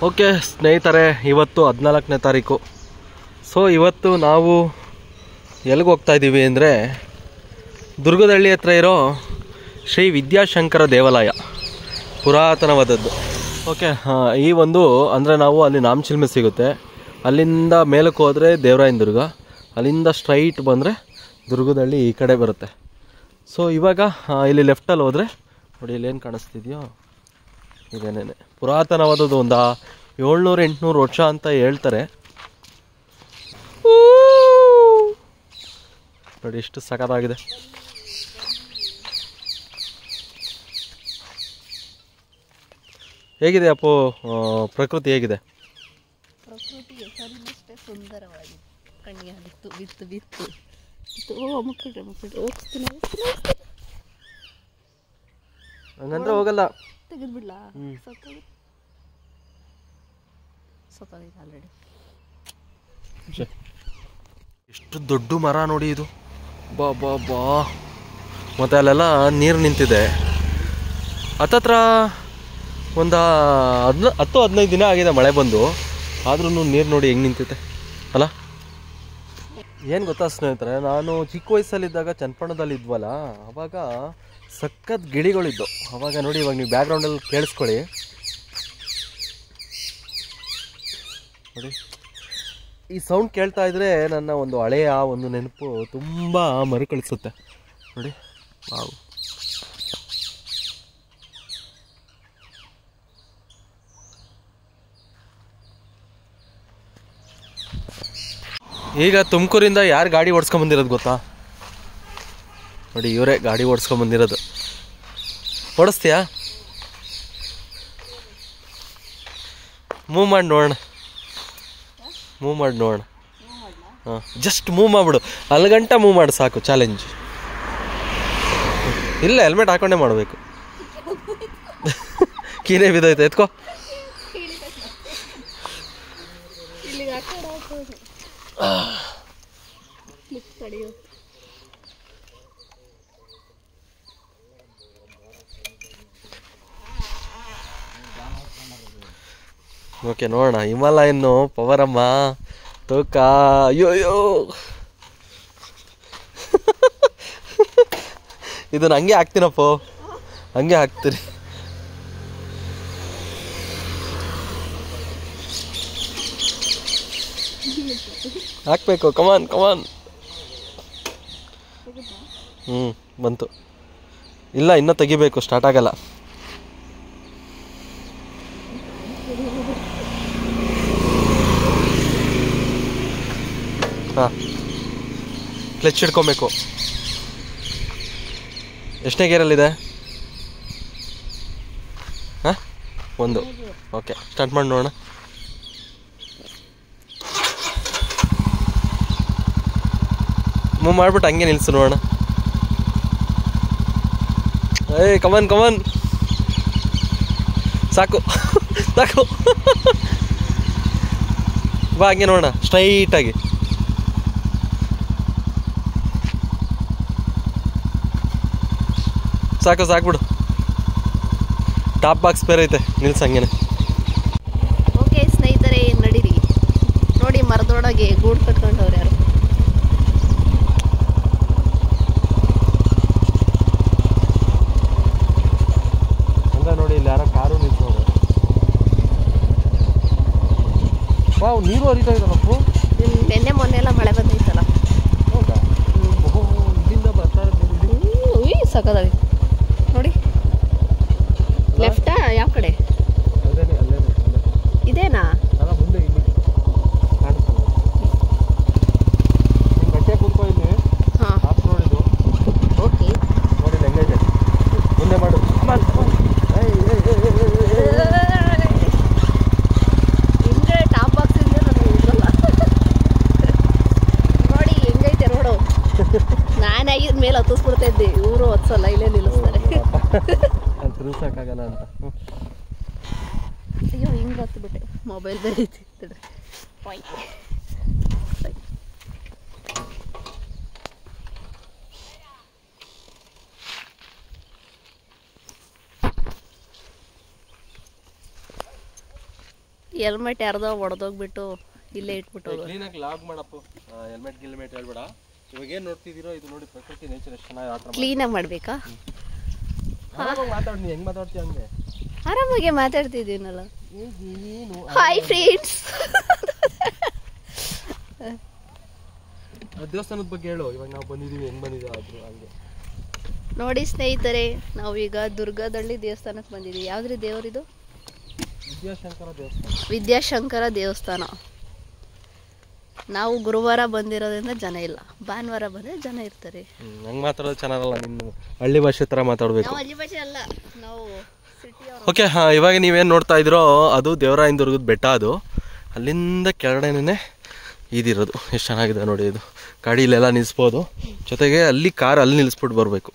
Okay ಸ್ನೇಹಿತರೆ, ಇವತ್ತು 14ನೇ ತಾರೀಕು. ಸೊ ಇವತ್ತು ನಾವು ಎಲ್ಲಿಗೆ ಹೋಗ್ತಾ ಇದ್ದೀವಿ ಅಂದರೆ ದುರ್ಗದಹಳ್ಳಿ ಹತ್ರ ಇರೋ ಶ್ರೀ ವಿದ್ಯಾಶಂಕರ ದೇವಾಲಯ, ಪುರಾತನವಾದದ್ದು. ಓಕೆ, ಈ ಒಂದು ಅಂದರೆ ನಾವು ಅಲ್ಲಿ ನಾಮಚಿಲ್ಮೆ ಸಿಗುತ್ತೆ, ಅಲ್ಲಿಂದ ಮೇಲಕ್ಕೆ ಹೋದರೆ ದೇವರಾಯನ ದುರ್ಗ, ಅಲ್ಲಿಂದ ಸ್ಟ್ರೈಟ್ ಬಂದರೆ ದುರ್ಗದಹಳ್ಳಿ ಈ ಕಡೆ ಬರುತ್ತೆ. ಸೊ ಇವಾಗ ಇಲ್ಲಿ ಲೆಫ್ಟಲ್ಲಿ ಹೋದರೆ ನೋಡಿ, ಇಲ್ಲೇನು ಕಾಣಿಸ್ತಿದೆಯೋ ಇದೇನೇನೆ ಪುರಾತನವಾದದ್ದು, ಒಂದು 700-800 ವರ್ಷ ಅಂತ ಹೇಳ್ತಾರೆ. ನೋಡಿ ಎಷ್ಟು ಸಖತ್ತಾಗಿದೆ. ಹೇಗಿದೆ ಅಪ್ಪು ಪ್ರಕೃತಿ? ಹೇಗಿದೆ ಪ್ರಕೃತಿ? ಹೆಸರಿನಷ್ಟೇ ಸುಂದರವಾಗಿದೆ, ಕಣ್ಣಿಗೆ ಬಿತ್ತು ಬಿತ್ತು ಬಿತ್ತು. ಹಂಗಂದ್ರೆ ಹೋಗಲ್ಲ, ತೆಗೆದ್ಬಿಡ್ಲಾ? ಸತ್ತೋಗಿದೆ ಆಲ್ರೆಡಿ. ಎಷ್ಟು ದೊಡ್ಡ ಮರ ನೋಡಿ ಇದು, ಬಾ ಬಾ ಬಾ. ಮತ್ತು ಅಲ್ಲೆಲ್ಲ ನೀರು ನಿಂತಿದೆ. ಹತ್ತತ್ರ ಒಂದು 10-15 ದಿನ ಆಗಿದೆ ಮಳೆ ಬಂದು, ಆದ್ರೂ ನೀರು ನೋಡಿ ಹೆಂಗೆ ನಿಂತಿದೆ ಅಲ್ಲ. ಏನು ಗೊತ್ತಾ ಸ್ನೇಹಿತರೆ, ನಾನು ಚಿಕ್ಕ ವಯಸ್ಸಲ್ಲಿದ್ದಾಗ ಚನ್ನಪಟ್ಟಣದಲ್ಲಿ ಇದ್ವಲ್ಲ, ಆವಾಗ ಸಖತ್ ಗಿಳಿಗಳಿದ್ದು. ಆವಾಗ ನೋಡಿ, ಇವಾಗ ನೀವು ಬ್ಯಾಕ್ಗ್ರೌಂಡಲ್ಲಿ ಕೇಳಿಸ್ಕೊಳ್ಳಿ ನೋಡಿ. ಈ ಸೌಂಡ್ ಕೇಳ್ತಾ ಇದ್ರೆ ನನ್ನ ಒಂದು ಹಳೆಯ ಒಂದು ನೆನಪು ತುಂಬ ಮರುಕಳಿಸುತ್ತೆ ನೋಡಿ. ವಾವ್. ಈಗ ತುಮಕೂರಿಂದ ಯಾರು ಗಾಡಿ ಓಡಿಸ್ಕೊಂಬಂದಿರೋದು ಗೊತ್ತಾ? ನೋಡಿ, ಇವರೇ ಗಾಡಿ ಓಡಿಸ್ಕೊಂಬಂದಿರೋದು. ಓಡಿಸ್ತೀಯಾ? ಮೂವ್ ಮಾಡಿ ನೋಡೋಣ, ಮೂವ್ ಮಾಡಿ ನೋಡೋಣ. ಹಾಂ, ಜಸ್ಟ್ ಮೂವ್ ಮಾಡಿಬಿಡು, ಅಲ್ಗಂಟ ಮೂವ್ ಮಾಡಿ ಸಾಕು, ಚಾಲೆಂಜ್. ಇಲ್ಲ, ಹೆಲ್ಮೆಟ್ ಹಾಕೊಂಡೇ ಮಾಡಬೇಕು. ಕೀನೇ ಬಿದ್ದೈತೆ, ಎತ್ಕೋ. ಓಕೆ, ನೋಡೋಣ. ಹಿಮಾಲಯನ್ನು ಪವರಮ್ಮ ತೂಕ. ಅಯ್ಯೋ ಅಯ್ಯೋ, ಇದನ್ನ ಹಂಗೆ ಹಾಕ್ತೀನಪ್ಪ, ಹಂಗೆ ಹಾಕ್ತೀರಿ. ಹಾಕ್ಬೇಕು, ಕಮಾನ್ ಕಮಾನ್. ಬಂತು. ಇಲ್ಲ, ಇನ್ನೂ ತೆಗಿಬೇಕು, ಸ್ಟಾರ್ಟ್ ಆಗಲ್ಲ. ಹಾಂ, ಕ್ಲಚ್ ಹಿಡ್ಕೊಬೇಕು. ಎಷ್ಟನೇ ಗೇರಲ್ಲಿದೆ? ಹಾಂ, 1. ಓಕೆ, ಸ್ಟಾರ್ಟ್ ಮಾಡಿ ನೋಡೋಣ. ಮೂವ್ ಮಾಡಿಬಿಟ್ಟು ಹಂಗೆ ನಿಲ್ಸು ನೋಡೋಣ. ಏಯ್, ಕಮನ್ ಕಮನ್, ಸಾಕು ಸಾಕು. ಬಾ, ಹಂಗೆ ನೋಡೋಣ, ಸ್ಟ್ರೈಟಾಗಿ. ಸಾಕು ಸಾಕ್ಬಿಡು, ಟಾಪ್ ಬಾಕ್ಸ್ ಬೇರೆ ಐತೆ, ನಿಲ್ಸ ಹಂಗೇನೆ. ಓಕೆ ಸ್ನೇಹಿತರೆ, ನಡೀರಿ. ನೋಡಿ, ಮರದೊಳಗೆ ಗೂಡು ಕಟ್ಕೊಂಡವ್ರು ಯಾರು. ಹಂಗ ನೋಡಿ, ಇಲ್ಲಿ ಯಾರೋ ಕಾರು ನಿಲ್ಸೋರು. ವಾವ್, ನೀರು ಹರಿತಾ ಇದ್ದಾರಪ್ಪು. ನಿನ್ನೆ ಮೊನ್ನೆ ಎಲ್ಲ ಮಳೆ ಬಂದೈತಲ್ಲ. ಹೌದಾ? ಇಲ್ಲಿಂದ ಬರ್ತಾ ಇರೋದು ಸಖತ್ತಾಗಿ ನೋಡಿ. ಲೆಫ್ಟಾ? ಯಾವ ಕಡೆ? ಇದೇನಾ? ಮುಂದೆ ಇಲ್ಲಿ ಕಾಣಿಸ್ತದೆ. ಗಟ್ಟೆ ಕೂತ್ಕೋ ಇಲ್ಲಿ. ಹಾಂ, ನೋಡಿದ್ದು. ಓಕೆ, ನೋಡಿ ಹೆಂಗೈತೆ, ಮುಂದೆ ಮಾಡು. ಹಿಂಗೆ ಟಾಪ್ ಬಾಕ್ಸ್ ಇಂದ ನಾನು ಇದ್ರಲ್ಲ. ನೋಡಿ ಹೆಂಗೈತೆ ರೋಡು. ನಾನು ಆಗಿದ ಮೇಲೆ ಹತ್ತಿಸ್ಬಿಡ್ತಾ ಇದ್ದೆ, ಇವರು ಹೊತ್ಸಲ್ಲ, ಇಲ್ಲೇ ನಿಲ್ಲಿಸ್ತಾರೆ. ತಿರ್ಸಕ್ಕಾಗಲ್ಲ ಅಂತ. ಅಯ್ಯೋ, ಹಿಂಗೆ ಹತ್ಬಿಟ್ಟೆ, ಮೊಬೈಲ್ ಬೇರೆ ಐತಿ. ಹೆಲ್ಮೆಟ್ ಯಾರ್ದೋ ಹೊಡೆದೋಗ್ಬಿಟ್ಟು ಇಲ್ಲೇ ಇಟ್ಬಿಟ್ಟು ಕ್ಲೀನಾಗಿ ಲಾಗ್ ಮಾಡಪ್ಪ. ಹೆಲ್ಮೆಟ್ ಹೇಳ್ಬೇಡ. ಇವಾಗ ಏನು ನೋಡ್ತಿದ್ದೀರೋ ಇದು ನೋಡಿ, ಪ್ರಕೃತಿ ನೇಚರ್ ಎಷ್ಟು ಚೆನ್ನಾಗಿ ಆಟ ಕ್ಲೀನಾಗಿ ಮಾಡಬೇಕಾ? ಮಾತಾಡಿ, ಹೆಂಗೆ ಮಾತಾಡ್ತೀಯ ಹಂಗೆ ಆರಾಮಾಗೆ ಮಾತಾಡ್ತಿದ್ದೀನಲ್ಲ. Hi friends. ದೇವಸ್ಥಾನದ ಬಗ್ಗೆ ಹೇಳು. ಇವಾಗ ನಾವು ಬಂದಿದ್ದೀವಿ, ಹೆಂಗೆ ಬಂದಿದ್ದೀವಿ ಆದರೂ ಹಂಗೆ ನೋಡಿ ಸ್ನೇಹಿತರೆ, ನಾವೀಗ ದುರ್ಗದಳ್ಳಿ ದೇವಸ್ಥಾನಕ್ಕೆ ಬಂದಿದ್ದೀವಿ. ಯಾವ್ದ್ರಿ ದೇವರಿದು? ವಿದ್ಯಾಶಂಕರ ದೇವಸ್ಥಾನ. ನಾವು ಗುರುವಾರ ಬಂದಿರೋದ್ರಿಂದ ಜನ ಇಲ್ಲ, ಭಾನುವಾರ ಬಂದರೆ ಜನ ಇರ್ತಾರೆ. ನಂಗೆ ಮಾತಾಡೋದು ಚೆನ್ನಾಗಲ್ಲ, ನಿನ್ನ ಹಳ್ಳಿ ಭಾಷೆ ಥರ ಮಾತಾಡಬೇಕು. ಹಳ್ಳಿ ಭಾಷೆ ಅಲ್ಲ, ನಾವು ಸಿಟಿ. ಓಕೆ, ಹಾಂ, ಇವಾಗ ನೀವೇನು ನೋಡ್ತಾ ಇದ್ದೀರೋ ಅದು ದೇವರಾಯನದುರ್ಗದ ಬೆಟ್ಟ. ಅದು ಅಲ್ಲಿಂದ ಕೆಳಗಡೆನೇ ಇದಿರೋದು. ಎಷ್ಟು ಚೆನ್ನಾಗಿದೆ ನೋಡಿ. ಇದು ಗಾಡಿಲೆಲ್ಲ ನಿಲ್ಲಿಸ್ಬೋದು, ಜೊತೆಗೆ ಅಲ್ಲಿ ಕಾರ್ ಅಲ್ಲಿ ನಿಲ್ಲಿಸ್ಬಿಟ್ಟು ಬರಬೇಕು.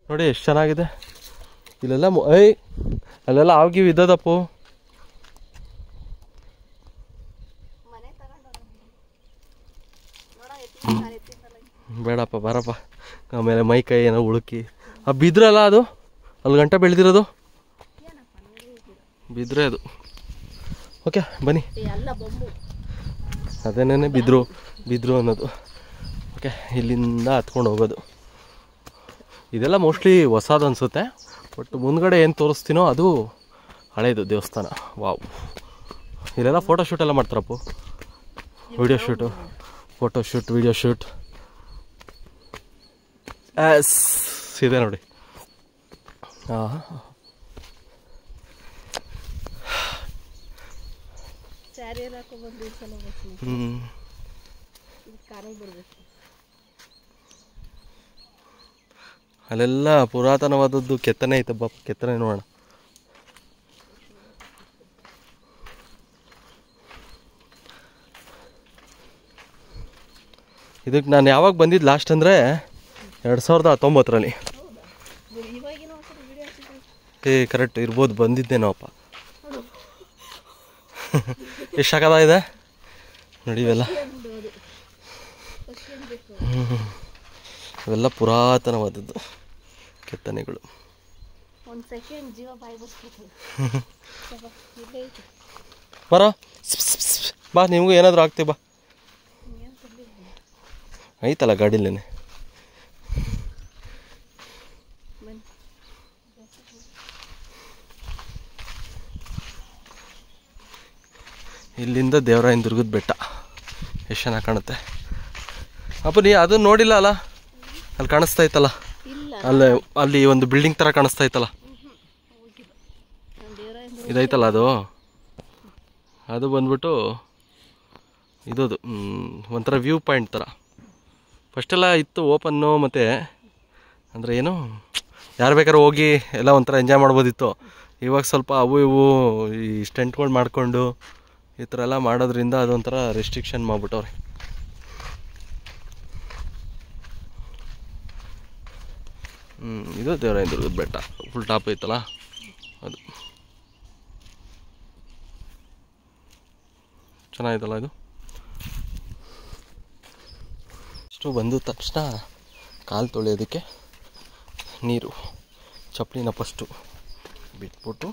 ನೋಡಿ ಎಷ್ಟು ಚೆನ್ನಾಗಿದೆ. ಇಲ್ಲೆಲ್ಲ ಅಲ್ಲೆಲ್ಲ ಆಗಿ ಇದ್ದದಪ್ಪು. ಬೇಡಪ್ಪ, ಬರಪ್ಪ. ಆಮೇಲೆ ಮೈ ಕೈ ಏನೋ ಉಳುಕಿ ಬಿದ್ರಲ್ಲ, ಅದು ಅಲ್ಲಿ ಗಂಟೆ ಬೆಳೆದಿರೋದು ಬಿದ್ರೆ ಅದು. ಓಕೆ ಬನ್ನಿ, ಅದೇನೇ ಬಿದ್ರು ಅನ್ನೋದು. ಓಕೆ, ಇಲ್ಲಿಂದ ಹತ್ಕೊಂಡು ಹೋಗೋದು. ಇದೆಲ್ಲ ಮೋಸ್ಟ್ಲಿ ಹೊಸದು ಅನಿಸುತ್ತೆ, ಬಟ್ ಮುಂದ್ಗಡೆ ಏನು ತೋರಿಸ್ತೀನೋ ಅದು ಹಳೇದು ದೇವಸ್ಥಾನ. ವಾವ್, ಇಲ್ಲೆಲ್ಲ ಫೋಟೋಶೂಟ್ ಎಲ್ಲ ಮಾಡ್ತಾರಪ್ಪು. Video shoot, photoshoot, video shoot ಇದೆ ನೋಡಿ. ಅಲ್ಲೆಲ್ಲ ಪುರಾತನವಾದದ್ದು ಕೆತ್ತನೆ ಐತಬ್ಬ. ಕೆತ್ತನೆ ನೋಡೋಣ. ಇದಕ್ಕೆ ನಾನು ಯಾವಾಗ ಬಂದಿದ್ದು ಲಾಸ್ಟ್ ಅಂದರೆ 2019ರಲ್ಲಿ. ಕರೆಕ್ಟ್ ಇರ್ಬೋದು, ಬಂದಿದ್ದೇನೋಪ್ಪ. ಎಷ್ಟು ಸಾಕದ ಇದೆ ನೋಡಿ. ಇವೆಲ್ಲ ಇವೆಲ್ಲ ಪುರಾತನವಾದದ್ದು ಕೆತ್ತನೆಗಳು. ಬರೋ ಬಾ, ನಿಮಗೂ ಏನಾದರೂ ಆಗ್ತೀವಿ ಬಾ. ಐತಲ್ಲ ಗಾಡಿಲೇನೆ. ಇಲ್ಲಿಂದ ದೇವರಾಯನದುರ್ಗದ ಬೆಟ್ಟ ಎಷ್ಟು ಚೆನ್ನಾಗಿ ಕಾಣುತ್ತೆ. ಅಪ್ಪ, ನೀ ಅದು ನೋಡಿಲ್ಲ ಅಲ್ಲ? ಅಲ್ಲಿ ಕಾಣಿಸ್ತಾ ಇತ್ತಲ್ಲ, ಅಲ್ಲಿ ಒಂದು ಬಿಲ್ಡಿಂಗ್ ಥರ ಕಾಣಿಸ್ತಾ ಇತ್ತಲ್ಲ, ಇದೈತಲ್ಲ ಅದು ಬಂದ್ಬಿಟ್ಟು ಇದದು ಒಂಥರ ವ್ಯೂ ಪಾಯಿಂಟ್ ಥರ. ಫಸ್ಟೆಲ್ಲ ಇತ್ತು ಓಪನ್ನು, ಮತ್ತು ಅಂದರೆ ಏನು, ಯಾರು ಬೇಕಾದ್ರೂ ಹೋಗಿ ಎಲ್ಲ ಒಂಥರ ಎಂಜಾಯ್ ಮಾಡ್ಬೋದಿತ್ತು. ಇವಾಗ ಸ್ವಲ್ಪ ಅವು ಇವು ಈ ಸ್ಟೆಂಟ್ಗಳು ಮಾಡಿಕೊಂಡು ಈ ಥರ ಎಲ್ಲ ಮಾಡೋದ್ರಿಂದ ಅದೊಂಥರ ರೆಸ್ಟ್ರಿಕ್ಷನ್ ಮಾಡಿಬಿಟ್ಟವ್ರೆ. ಇದು ದೇವರಾಯನದುರ್ಗದ ಬೆಟ್ಟ, ಫುಲ್ ಟಾಪ್ ಐತಲ್ಲ ಅದು. ಚೆನ್ನಾಗಿತ್ತಲ್ಲ ಇದು. ಇಷ್ಟು ಬಂದ ತಕ್ಷಣ ಕಾಲು ತೊಳೆಯೋದಕ್ಕೆ ನೀರು, ಚಪ್ಪಲಿನ ಫಸ್ಟು ಬಿಟ್ಬಿಟ್ಟು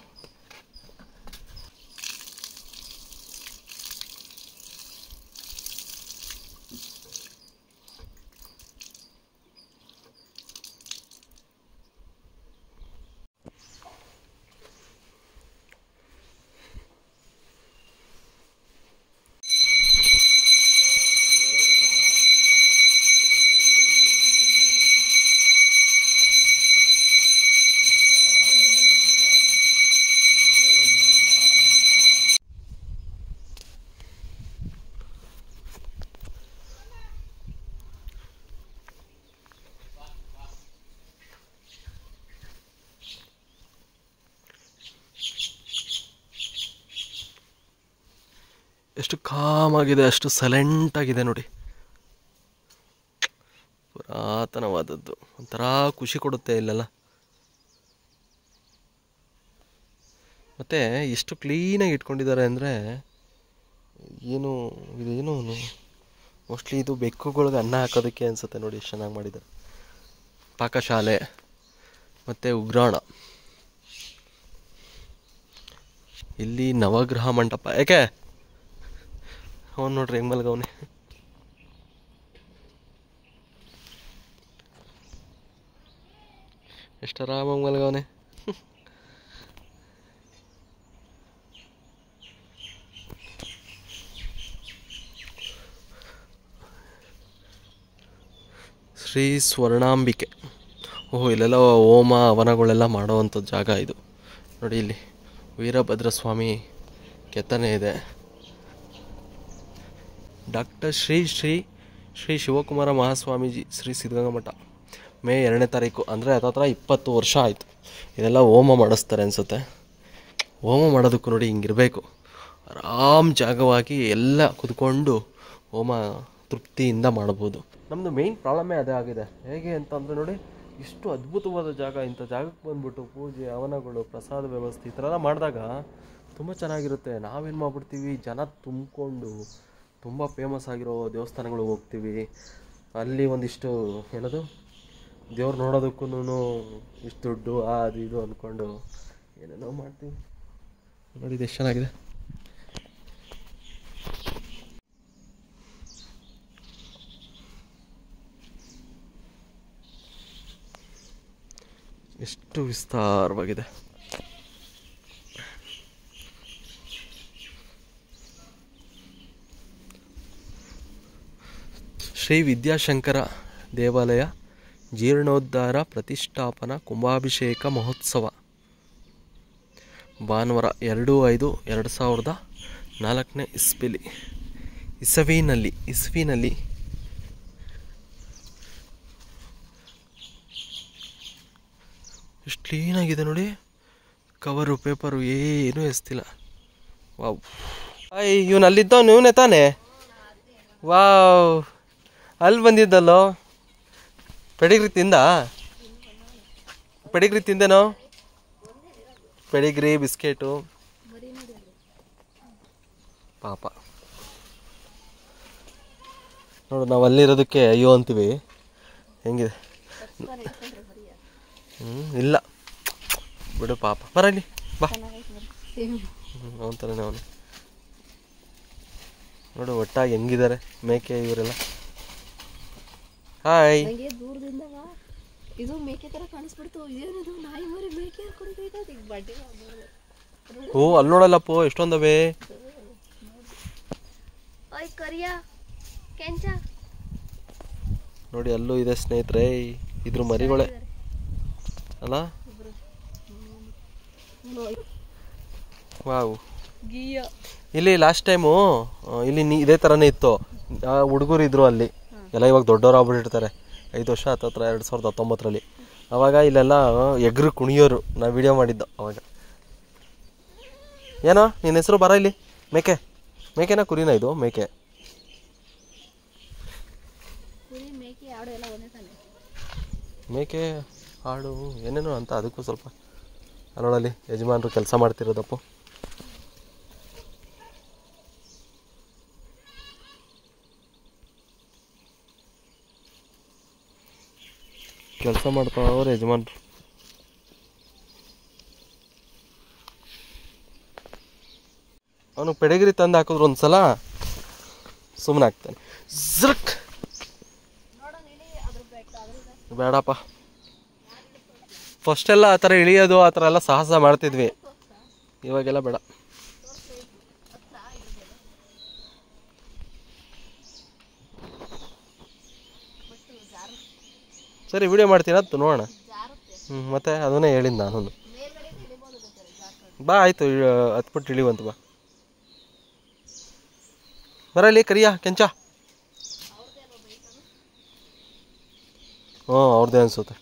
ಎಷ್ಟು ಕಾಮಾಗಿದೆ, ಅಷ್ಟು ಸೈಲೆಂಟಾಗಿದೆ ನೋಡಿ. ಪುರಾತನವಾದದ್ದು, ಒಂಥರ ಖುಷಿ ಕೊಡುತ್ತೆ ಇಲ್ಲೆಲ್ಲ. ಮತ್ತು ಎಷ್ಟು ಕ್ಲೀನಾಗಿ ಇಟ್ಕೊಂಡಿದ್ದಾರೆ ಅಂದರೆ ಏನು ಇದೇನು ಮೋಸ್ಟ್ಲಿ ಇದು ಬೆಕ್ಕುಗಳಿಗೆ ಅನ್ನ ಹಾಕೋದಕ್ಕೆ ಅನಿಸುತ್ತೆ ನೋಡಿ. ಎಷ್ಟು ಚೆನ್ನಾಗಿ ಮಾಡಿದ್ದಾರೆ. ಪಾಕಶಾಲೆ ಮತ್ತು ಉಗ್ರಾಣ ಇಲ್ಲಿ ನವಗ್ರಹ ಮಂಟಪ. ಯಾಕೆ ಅವನು ನೋಡ್ರಿ ಹೆಂಗೆ ಮಲ್ಗವನೆ. ಎಷ್ಟು ಆರಾಮಾಗಿ ಮಲ್ಗವನೆ. ಶ್ರೀ ಸ್ವರ್ಣಾಂಬಿಕೆ. ಓಹೋ, ಇಲ್ಲೆಲ್ಲ ಹೋಮ ಹವನಗಳೆಲ್ಲ ಮಾಡೋವಂಥ ಜಾಗ ಇದು. ನೋಡಿ ಇಲ್ಲಿ ವೀರಭದ್ರ ಸ್ವಾಮಿ ಕೆತ್ತನೆ ಇದೆ. ಡಾಕ್ಟರ್ ಶ್ರೀ ಶ್ರೀ ಶ್ರೀ ಶಿವಕುಮಾರ ಮಹಾಸ್ವಾಮೀಜಿ ಶ್ರೀ ಸಿದ್ಧಗಂಗಾ ಮಠ. ಮೇ 2ನೇ ತಾರೀಕು ಅಂದರೆ ಹತ್ತತ್ರ 20 ವರ್ಷ ಆಯಿತು. ಇದೆಲ್ಲ ಹೋಮ ಮಾಡಿಸ್ತಾರೆ ಅನಿಸುತ್ತೆ. ಹೋಮ ಮಾಡೋದಕ್ಕೂ ನೋಡಿ ಹಿಂಗಿರಬೇಕು, ಆರಾಮ್ ಜಾಗವಾಗಿ ಎಲ್ಲ ಕುತ್ಕೊಂಡು ಹೋಮ ತೃಪ್ತಿಯಿಂದ ಮಾಡ್ಬೋದು. ನಮ್ಮದು ಮೇಯ್ನ್ ಪ್ರಾಬ್ಲಮ್ಮೇ ಅದೇ ಆಗಿದೆ. ಹೇಗೆ ಅಂತಂದರೆ ನೋಡಿ, ಇಷ್ಟು ಅದ್ಭುತವಾದ ಜಾಗ, ಇಂಥ ಜಾಗಕ್ಕೆ ಬಂದ್ಬಿಟ್ಟು ಪೂಜೆ ಹವನಗಳು ಪ್ರಸಾದ ವ್ಯವಸ್ಥೆ ಈ ಥರ ಎಲ್ಲ ಮಾಡಿದಾಗ ತುಂಬ ಚೆನ್ನಾಗಿರುತ್ತೆ. ನಾವೇನು ಮಾಡ್ಬಿಡ್ತೀವಿ, ಜನ ತುಂಬಿಕೊಂಡು ತುಂಬ ಫೇಮಸ್ ಆಗಿರೋ ದೇವಸ್ಥಾನಗಳಿಗೆ ಹೋಗ್ತೀವಿ. ಅಲ್ಲಿ ಒಂದಿಷ್ಟು ಏನದು ದೇವ್ರು ನೋಡೋದಕ್ಕೂ ಇಷ್ಟು ದುಡ್ಡು ಅದು ಇದು ಅಂದ್ಕೊಂಡು ಏನೇನೋ ಮಾಡ್ತೀವಿ. ನೋಡಿ ಇದು ಎಷ್ಟು ಚೆನ್ನಾಗಿದೆ. ಎಷ್ಟು ವಿಸ್ತಾರವಾಗಿದೆ. ಶ್ರೀ ವಿದ್ಯಾಶಂಕರ ದೇವಾಲಯ ಜೀರ್ಣೋದ್ಧಾರ ಪ್ರತಿಷ್ಠಾಪನಾ ಕುಂಭಾಭಿಷೇಕ ಮಹೋತ್ಸವ ಭಾನುವಾರ 2/5/2004 ಇಸ್ವಿನಲ್ಲಿ ಎಷ್ಟು ಕ್ಲೀನಾಗಿದೆ ನೋಡಿ. ಕವರು ಪೇಪರು ಏನೂ ಎಸ್ತಿಲ್ಲ. ವಾವ್, ಇವನು ಅಲ್ಲಿದ್ದವನು ಇವನೇ ತಾನೆ. ವಾವ್, ಅಲ್ಲಿ ಬಂದಿದ್ದಲ್ಲೋ. ಪೆಡಿಗ್ರಿ ತಿಂದೇನೋ. ಪೆಡಿಗ್ರಿ ಬಿಸ್ಕೆಟು ಪಾಪ. ನೋಡು, ನಾವು ಅಲ್ಲಿರೋದಕ್ಕೆ ಅಯ್ಯೋ ಅಂತೀವಿ. ಹೆಂಗಿದೆ? ಇಲ್ಲ ಬಿಡು ಪಾಪ. ಬರಲಿ ಬಾ. ಅವನ ಥರನೇ ಅವನು. ನೋಡು ಒಟ್ಟಾಗಿ ಹೆಂಗಿದ್ದಾರೆ ಮೇಕೆ ಇವರೆಲ್ಲ. ಹಾಯ್. ಇದು ಮೇಕೆ ತರ ಕಾಣಿಸ್ಬಿಡ್ತು. ಇದೇನಿದು ನಾಯಿ ಮರಿ ಮೇಕೆ ಅನ್ಕೊಂಡಿದ್ದೆ. ಓ, ಅಲ್ಲಿ ನೋಡಲ್ಲಪ್ಪೋ ಎಷ್ಟೊಂದವೆ. ನೋಡಿ ಅಲ್ಲೂ ಇದೆ ಸ್ನೇಹಿತರೆ, ಇದ್ರ ಮರಿಗಳೇ ಅಲ್ಲ. ವಾವ್. ಇಲ್ಲಿ ಲಾಸ್ಟ್ ಟೈಮು ಇಲ್ಲಿ ಇದೇ ಥರನೇ ಇತ್ತು. ಹುಡುಗರು ಇದ್ರು ಅಲ್ಲಿ ಎಲ್ಲ. ಇವಾಗ ದೊಡ್ಡವರು ಆಗ್ಬಿಟ್ಟಿರ್ತಾರೆ. 5 ವರ್ಷ ಹತ್ತತ್ರ 2019ರಲ್ಲಿ. ಅವಾಗ ಇಲ್ಲೆಲ್ಲ ಎಗ್ರು ಕುಣಿಯೋರು. ನಾವು ವಿಡಿಯೋ ಮಾಡಿದ್ದು ಅವಾಗ. ಏನೋ ನಿನ್ನ ಹೆಸರು? ಬರ ಇಲ್ಲಿ. ಮೇಕೆನಾ ಕುರಿನಾ? ಇದು ಮೇಕೆ. ಮೇಕೆ ಹಾಡು ಏನೇನೋ ಅಂತ ಅದಕ್ಕೂ ಸ್ವಲ್ಪ ನೋಡಲ್ಲಿ ಯಜಮಾನರು ಕೆಲಸ ಮಾಡ್ತಿರೋದಪ್ಪು. ಕೆಲಸ ಮಾಡ್ತಾವ್ರೆ ಯಜಮಾನ್ರು. ಅವನು ಪೆಡಿಗ್ರಿ ತಂದು ಹಾಕಿದ್ರು ಒಂದ್ಸಲ ಸುಮ್ಮನೆ ಆಗ್ತಾನೆ. ಝರ್ಕ್ ಬೇಡಪ್ಪ. ಫಸ್ಟೆಲ್ಲ ಆ ಥರ ಇಳಿಯೋದು ಆ ಥರ ಎಲ್ಲ ಸಾಹಸ ಮಾಡ್ತಿದ್ವಿ. ಇವಾಗೆಲ್ಲ ಬೇಡ. ಸರಿ, ವಿಡಿಯೋ ಮಾಡ್ತೀನಿ ಅಂತ ನೋಡೋಣ. ಮತ್ತೆ ಅದನ್ನೇ ಹೇಳಿದ್ದು ನಾನು. ಬಾ ಆಯಿತು, ಹತ್ಬಿಟ್ಟು ಇಳಿವಂತ ಬಾ. ಬರಲಿ ಕರಿಯಾ ಕೆಂಚ. ಅವ್ರದ್ದೇ ಅನಿಸುತ್ತೆ.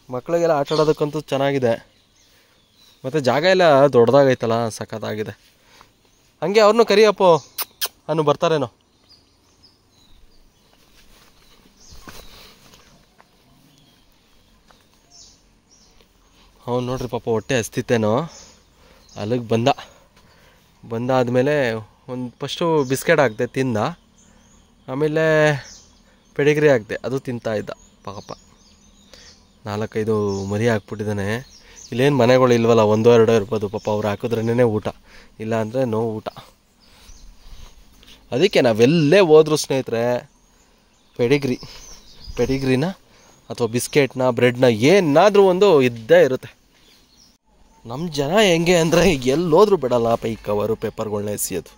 ಮಕ್ಕಳಿಗೆಲ್ಲ ಆಟ ಆಡೋದಕ್ಕಂತೂ ಚೆನ್ನಾಗಿದೆ. ಮತ್ತು ಜಾಗ ಎಲ್ಲ ದೊಡ್ಡದಾಗೈತಲ್ಲ, ಸಖತ್ತಾಗಿದೆ. ಹಂಗೆ ಅವ್ರನ್ನೂ ಕರಿಯಪ್ಪೋ, ಅನ್ನು ಬರ್ತಾರೇನೋ. ಅವ್ನು ನೋಡ್ರಿ ಪಾಪ ಹೊಟ್ಟೆ ಹಸ್ತಿತ್ತೇನೋ, ಅಲ್ಲಿಗೆ ಬಂದಾದಮೇಲೆ ಒಂದು ಫಸ್ಟು ಬಿಸ್ಕೆಟ್ ಹಾಕ್ದೆ, ತಿಂದ. ಆಮೇಲೆ ಪೆಡಿಗ್ರಿ ಹಾಕ್ದೆ, ಅದು ತಿಂತಾ ಇದ್ದ ಪಾಪ. 4-5 ಮರಿ ಹಾಕ್ಬಿಟ್ಟಿದ್ದಾನೆ. ಇಲ್ಲೇನು ಮನೆಗಳು ಇಲ್ವಲ್ಲ, 1-2 ಇರ್ಬೋದು ಪಾಪ, ಅವ್ರು ಹಾಕಿದ್ರೇ ಊಟ, ಇಲ್ಲ ಅಂದರೆ ನೋ ಊಟ. ಅದಕ್ಕೆ ನಾವೆಲ್ಲೇ ಹೋದ್ರು ಸ್ನೇಹಿತರೆ ಪೆಡಿಗ್ರಿನ ಅಥವಾ ಬಿಸ್ಕೆಟ್ನ ಬ್ರೆಡ್ನ ಏನಾದರೂ ಒಂದು ಇದ್ದೇ ಇರುತ್ತೆ. ನಮ್ಮ ಜನ ಹೆಂಗೆ ಅಂದರೆ ಎಲ್ಲೋದ್ರೂ ಬಿಡಲ್ಲಪ್ಪ ಈ ಕವರು ಪೇಪರ್ಗಳನ್ನ ಎಸೆಯೋದು.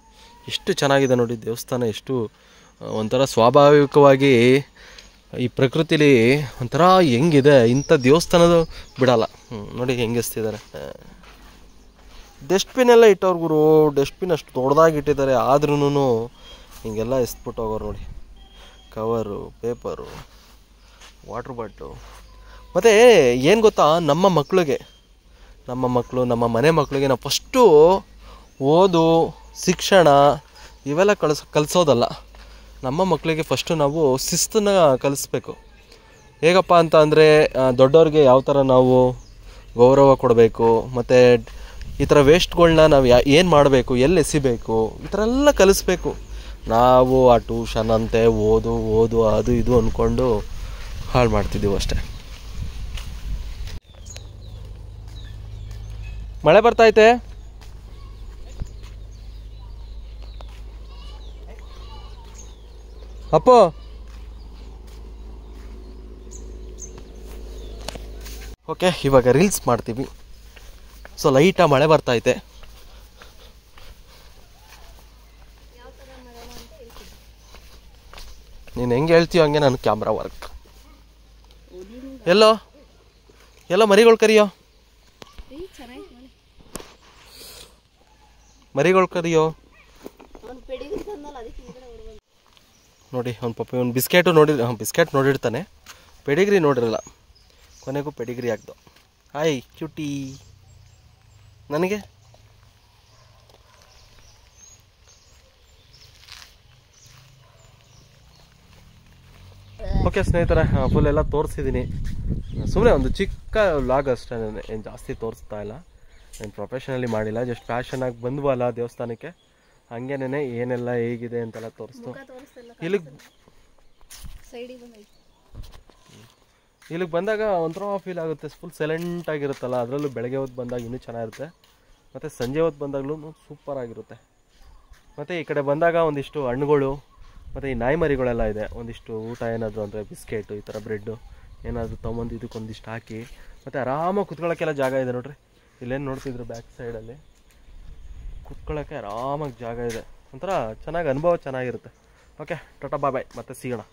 ಎಷ್ಟು ಚೆನ್ನಾಗಿದೆ ನೋಡಿ ದೇವಸ್ಥಾನ, ಎಷ್ಟು ಒಂಥರ ಸ್ವಾಭಾವಿಕವಾಗಿ ಈ ಪ್ರಕೃತಿಲಿ ಒಂಥರ ಹೆಂಗಿದೆ, ಇಂಥ ದೇವಸ್ಥಾನದ ಬಿಡಲ್ಲ. ನೋಡಿ ಹೆಂಗೆ ಎಸ್ತಿದ್ದಾರೆ. ಡಸ್ಟ್ಬಿನ್ ಎಲ್ಲ ಇಟ್ಟವ್ರು ಗುರು, ಡಸ್ಟ್ಬಿನ್ ಅಷ್ಟು ದೊಡ್ಡದಾಗಿ ಇಟ್ಟಿದ್ದಾರೆ, ಆದ್ರೂ ಹಿಂಗೆಲ್ಲ ಎಸ್ಬಿಟ್ಟು ಹೋಗೋರು ನೋಡಿ. Cover, paper, water bottle. ಮತ್ತು ಏನು ಗೊತ್ತಾ, ನಮ್ಮ ಮಕ್ಕಳು, ನಮ್ಮ ಮನೆ ಮಕ್ಕಳಿಗೆ ನಾವು ಫಸ್ಟು ಓದು, ಶಿಕ್ಷಣ ಇವೆಲ್ಲ ಕಲಿಸೋದಲ್ಲ. ನಮ್ಮ ಮಕ್ಕಳಿಗೆ ಫಸ್ಟು ನಾವು ಶಿಸ್ತನ್ನು ಕಲಿಸ್ಬೇಕು. ಹೇಗಪ್ಪ ಅಂತ ಅಂದರೆ, ದೊಡ್ಡವ್ರಿಗೆ ಯಾವ ಥರ ನಾವು ಗೌರವ ಕೊಡಬೇಕು, ಮತ್ತು ಈ ಥರ ವೇಸ್ಟ್ಗಳನ್ನ ನಾವು ಏನು ಮಾಡಬೇಕು, ಎಲ್ಲಿ ಎಸಿಬೇಕು, ಈ ಥರ ಎಲ್ಲ ಕಲಿಸ್ಬೇಕು. ನಾವು ಆ ಟ್ಯೂಷನ್ ಅಂತೆ ಓದು ಅದು ಇದು ಅಂದ್ಕೊಂಡು ಹಾಳು ಮಾಡ್ತಿದ್ದೀವಿ ಅಷ್ಟೆ. ಮಳೆ ಬರ್ತೈತೆ. ಅಪ್ಪೋ ಓಕೆ, ಇವಾಗ ರೀಲ್ಸ್ ಮಾಡ್ತೀವಿ. ಸೊ ಲೈಟಾಗಿ ಮಳೆ ಬರ್ತೈತೆ. ನೀನು ಹೆಂಗೆ ಹೇಳ್ತೀಯೋ ಹಂಗೆ ನಾನು ಕ್ಯಾಮ್ರಾ ವರ್ಕ್. ಎಲ್ಲೋ ಮರಿಗಳು ಕರಿಯೋ, ನೋಡಿ. ಅವ್ನು ಪಾಪ ಒಂದು ಬಿಸ್ಕೆಟ್ ನೋಡಿರ್ತಾನೆ, ಪೆಡಿಗ್ರಿ ನೋಡಿರಲ್ಲ. ಕೊನೆಗೂ ಪೆಡಿಗ್ರಿ ಹಾಕ್ದು. Hi cutie. ನನಗೆ ಓಕೆ ಸ್ನೇಹಿತರೆ, ಫುಲ್ ಎಲ್ಲ ತೋರಿಸಿದ್ದೀನಿ. ಸುಮ್ಮನೆ ಒಂದು ಚಿಕ್ಕ ವ್ಲಾಗ್ ಅಷ್ಟೇ, ಏನು ಜಾಸ್ತಿ ತೋರಿಸ್ತಾ ಇಲ್ಲ, ಏನು ಪ್ರೊಫೆಷನಲಿ ಮಾಡಿಲ್ಲ. ಜಸ್ಟ್ ಫ್ಯಾಷನಾಗಿ ಬಂದ್ವಲ್ಲ ದೇವಸ್ಥಾನಕ್ಕೆ, ಹಂಗೇನೆ ಏನೆಲ್ಲ ಹೇಗಿದೆ ಅಂತೆಲ್ಲ ತೋರಿಸ್ತು. ಇಲ್ಲಿಗೆ ಬಂದಾಗ ಒಂಥರ ಫೀಲ್ ಆಗುತ್ತೆ, ಫುಲ್ ಸೈಲೆಂಟ್ ಆಗಿರುತ್ತಲ್ಲ. ಅದರಲ್ಲೂ ಬೆಳಗ್ಗೆ ಹೊತ್ತು ಬಂದಾಗ ಇನ್ನೂ ಚೆನ್ನಾಗಿರುತ್ತೆ, ಮತ್ತು ಸಂಜೆ ಹೊತ್ತು ಬಂದಾಗಲೂ ಸೂಪರ್ ಆಗಿರುತ್ತೆ. ಮತ್ತು ಈ ಕಡೆ ಬಂದಾಗ ಒಂದಿಷ್ಟು ಹಣ್ಣುಗಳು ಮತ್ತು ಈ ನಾಯಿ ಮರಿಗಳೆಲ್ಲ ಇದೆ. ಒಂದಿಷ್ಟು ಊಟ ಏನಾದರೂ ಅಂದರೆ ಬಿಸ್ಕೆಟು, ಈ ಥರ ಬ್ರೆಡ್ಡು ಏನಾದರೂ ತೊಗೊಂಬಂದು ಇದಕ್ಕೊಂದಿಷ್ಟು ಹಾಕಿ, ಮತ್ತು ಆರಾಮಾಗಿ ಕುತ್ಕೊಳ್ಳೋಕ್ಕೆಲ್ಲ ಜಾಗ ಇದೆ ನೋಡ್ರಿ. ಇಲ್ಲೇನು ನೋಡ್ತಿದ್ರು ಬ್ಯಾಕ್ ಸೈಡಲ್ಲಿ ಕುತ್ಕೊಳ್ಳೋಕ್ಕೆ ಆರಾಮಾಗಿ ಜಾಗ ಇದೆ. ಒಂಥರ ಚೆನ್ನಾಗಿ ಅನುಭವ ಚೆನ್ನಾಗಿರುತ್ತೆ. ಓಕೆ, ಟಾಟಾ ಬಾಯ್, ಮತ್ತೆ ಸಿಗೋಣ.